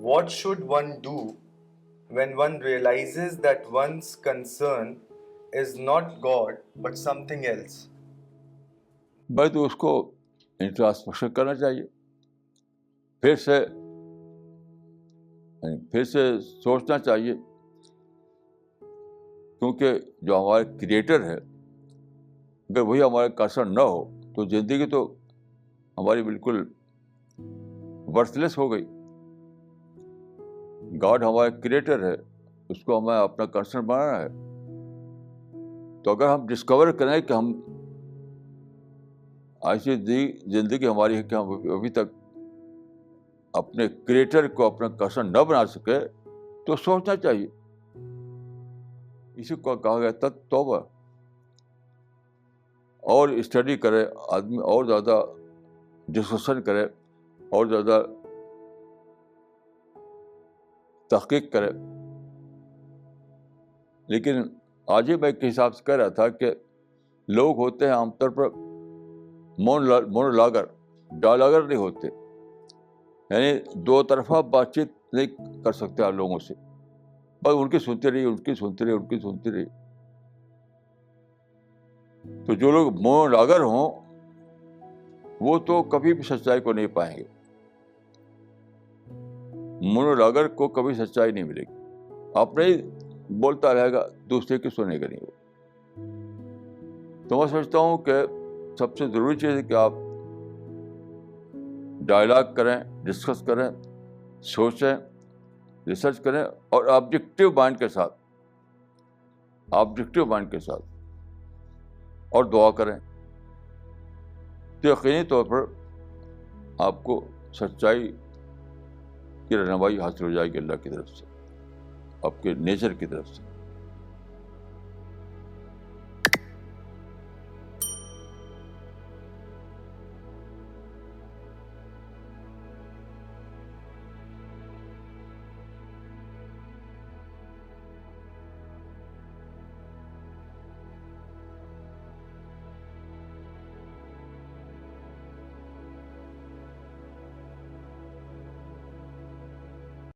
what should one do when one realizes that one's concern is not God but something else? بھائی تو اس کو introspection کرنا چاہیے، پھر سے سوچنا چاہیے، کیونکہ جو ہمارے کریٹر ہے اگر وہی ہمارا کنسرن نہ ہو تو زندگی تو ہماری بالکل ورتھ لیس ہو گئی. گاڈ ہمارا کریٹر ہے، اس کو ہمیں اپنا کنسرن بنانا ہے. تو اگر ہم ڈسکور کریں کہ ہم ایسی زندگی ہماری ہے کہ ہم ابھی تک اپنے کریٹر کو اپنا کنسرن نہ بنا سکے تو سوچنا چاہیے. اسی کو کہا گیا توبہ. اور اسٹڈی کرے آدمی، اور زیادہ ڈسکشن کرے، اور زیادہ تحقیق کرے. لیکن آج ہی میں کے حساب سے کہہ رہا تھا کہ لوگ ہوتے ہیں عام طور پر مونولاگر، ڈائلاگر نہیں ہوتے، یعنی دو طرفہ بات چیت نہیں کر سکتے آپ لوگوں سے، اور ان کی سنتے رہی. تو جو لوگ مونولاگر ہوں وہ تو کبھی بھی سچائی کو نہیں پائیں گے. مونولاگر کو کبھی سچائی نہیں ملے گی، اپنے ہی بولتا رہے گا، دوسرے کی سنے گا نہیں وہ. تو میں سمجھتا ہوں کہ سب سے ضروری چیز ہے کہ آپ ڈائلاگ کریں، ڈسکس کریں، سوچیں، ریسرچ کریں، اور آبجیکٹو مائنڈ کے ساتھ اور دعا کریں. تو یقینی طور پر آپ کو سچائی کی رہنمائی حاصل ہو جائے گی اللہ کی طرف سے، آپ کے نیچر کی طرف سے.